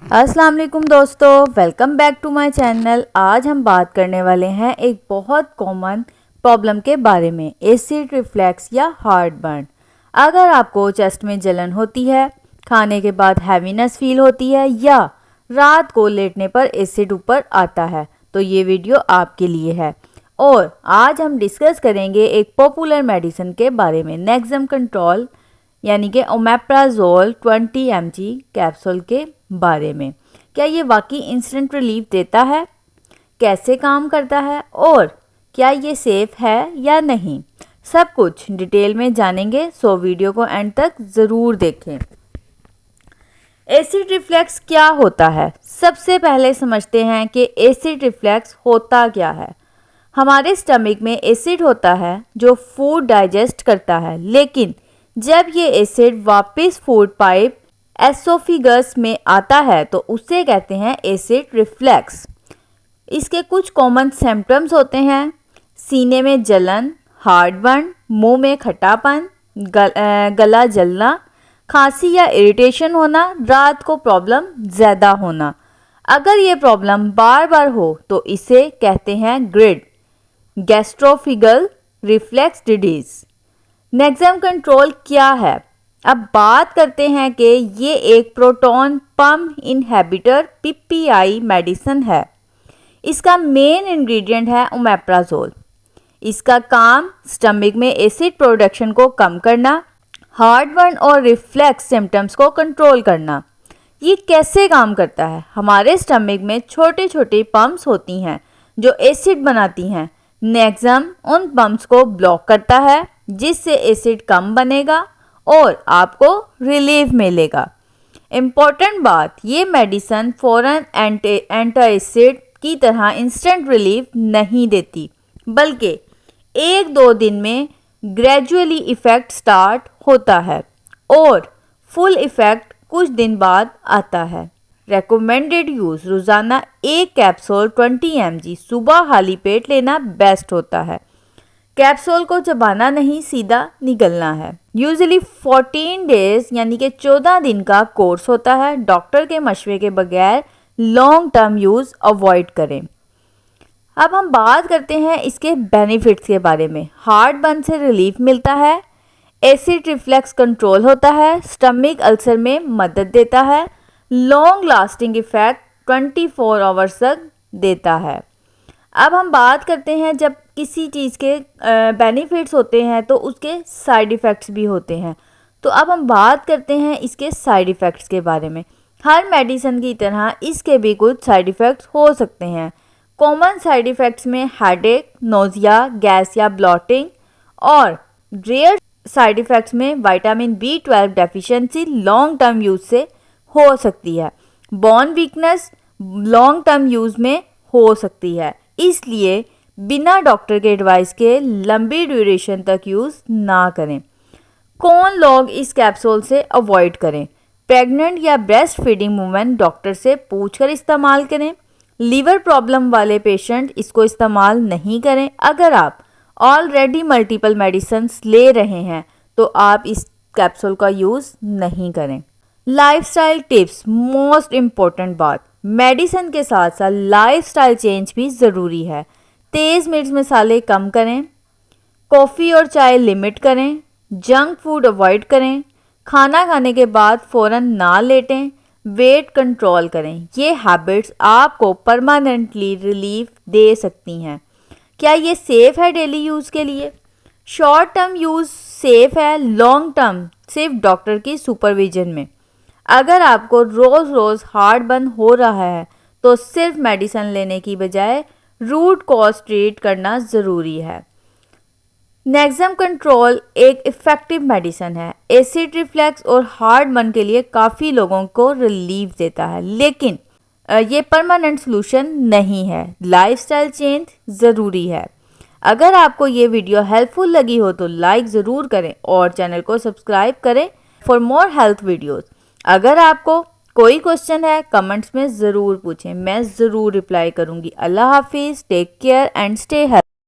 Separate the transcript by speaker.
Speaker 1: अस्सलाम वालेकुम दोस्तों, welcome back to my channel. आज हम बात करने वाले हैं एक बहुत कॉमन प्रॉब्लम के बारे में, एसिड रिफ्लैक्स या हार्ट बर्न। अगर आपको चेस्ट में जलन होती है, खाने के बाद हैवीनेस फील होती है या रात को लेटने पर एसिड ऊपर आता है तो ये वीडियो आपके लिए है। और आज हम डिस्कस करेंगे एक पॉपुलर मेडिसिन के बारे में, नेक्सम कंट्रोल यानी कि ओमेप्राजोल 20 mg कैप्सूल के बारे में। क्या ये वाकई इंस्टेंट रिलीफ देता है, कैसे काम करता है और क्या ये सेफ है या नहीं, सब कुछ डिटेल में जानेंगे, सो वीडियो को एंड तक ज़रूर देखें। एसिड रिफ्लैक्स क्या होता है? सबसे पहले समझते हैं कि एसिड रिफ्लैक्स होता क्या है। हमारे स्टमक में एसिड होता है जो फूड डाइजेस्ट करता है, लेकिन जब ये एसिड वापस फूड पाइप एसोफिगस में आता है तो उसे कहते हैं एसिड रिफ्लैक्स। इसके कुछ कॉमन सिम्टम्स होते हैं: सीने में जलन, हार्ट बर्न, मुंह में खट्टापन, गला जलना, खांसी या इरिटेशन होना, रात को प्रॉब्लम ज़्यादा होना। अगर ये प्रॉब्लम बार बार हो तो इसे कहते हैं grid गैस्ट्रोफिगल reflex disease. Nexon control क्या है? अब बात करते हैं कि ये एक proton pump inhibitor PPI medicine है। इसका मेन इंग्रेडिएंट है ओमेप्राजोल। इसका काम स्टमक में एसिड प्रोडक्शन को कम करना, हार्ट बर्न और रिफ्लेक्स सिम्टम्स को कंट्रोल करना। ये कैसे काम करता है? हमारे स्टमक में छोटे छोटे पम्प्स होती हैं जो एसिड बनाती हैं। नेक्सम उन पम्प्स को ब्लॉक करता है जिससे एसिड कम बनेगा और आपको रिलीफ मिलेगा। इम्पॉर्टेंट बात, ये मेडिसिन फ़ौरन एंटासिड की तरह इंस्टेंट रिलीफ नहीं देती, बल्कि 1-2 दिन में ग्रेजुअली इफ़ेक्ट स्टार्ट होता है और फुल इफ़ेक्ट कुछ दिन बाद आता है। रेकमेंडेड यूज़: रोज़ाना 1 कैप्सूल 20 mg सुबह खाली पेट लेना बेस्ट होता है। कैप्सूल को चबाना नहीं, सीधा निगलना है। यूजुअली 14 डेज यानी कि 14 दिन का कोर्स होता है। डॉक्टर के मशवरे के बगैर लॉन्ग टर्म यूज़ अवॉइड करें। अब हम बात करते हैं इसके बेनिफिट्स के बारे में। हार्ट बर्न से रिलीफ मिलता है, एसिड रिफ्लैक्स कंट्रोल होता है, स्टमक अल्सर में मदद देता है, लॉन्ग लास्टिंग इफेक्ट 24 आवर्स तक देता है। अब हम बात करते हैं, जब किसी चीज़ के बेनिफिट्स होते हैं तो उसके साइड इफ़ेक्ट्स भी होते हैं। तो अब हम बात करते हैं इसके साइड इफ़ेक्ट्स के बारे में। हर मेडिसिन की तरह इसके भी कुछ साइड इफ़ेक्ट्स हो सकते हैं। कॉमन साइड इफ़ेक्ट्स में हेडेक, नोज़िया, गैस या ब्लॉटिंग, और रेयर साइड इफ़ेक्ट्स में vitamin B12 deficiency long term use से हो सकती है। Bone weakness long term use में हो सकती है, इसलिए बिना डॉक्टर के एडवाइस के लंबी ड्यूरेशन तक यूज़ ना करें। कौन लोग इस कैप्सूल से अवॉइड करें? प्रेग्नेंट या ब्रेस्ट फीडिंग वुमेन डॉक्टर से पूछकर इस्तेमाल करें। लीवर प्रॉब्लम वाले पेशेंट इसको इस्तेमाल नहीं करें। अगर आप ऑलरेडी मल्टीपल मेडिसिन्स ले रहे हैं तो आप इस कैप्सूल का यूज़ नहीं करें। लाइफस्टाइल टिप्स, मोस्ट इम्पॉर्टेंट बात, मेडिसिन के साथ साथ लाइफस्टाइल चेंज भी ज़रूरी है। तेज़ मिर्च मसाले कम करें, कॉफ़ी और चाय लिमिट करें, जंक फूड अवॉइड करें, खाना खाने के बाद फ़ौरन ना लेटें, वेट कंट्रोल करें। ये हैबिट्स आपको परमानेंटली रिलीफ दे सकती हैं। क्या ये सेफ़ है डेली यूज़ के लिए? शॉर्ट टर्म यूज़ सेफ़ है, लॉन्ग टर्म सिर्फ डॉक्टर की सुपरविजन में। अगर आपको रोज़ रोज़ हार्ट बर्न हो रहा है तो सिर्फ मेडिसिन लेने की बजाय रूट कॉज ट्रीट करना ज़रूरी है। नेक्सम कंट्रोल एक इफ़ेक्टिव मेडिसिन है। एसिड रिफ्लैक्स और हार्ट बर्न के लिए काफ़ी लोगों को रिलीफ देता है, लेकिन ये परमानेंट सॉल्यूशन नहीं है। लाइफस्टाइल चेंज ज़रूरी है। अगर आपको ये वीडियो हेल्पफुल लगी हो तो लाइक ज़रूर करें और चैनल को सब्सक्राइब करें फॉर मोर हेल्थ वीडियोज़। अगर आपको कोई क्वेश्चन है कमेंट्स में ज़रूर पूछें, मैं ज़रूर रिप्लाई करूँगी। अल्लाह हाफिज़, take care and stay healthy.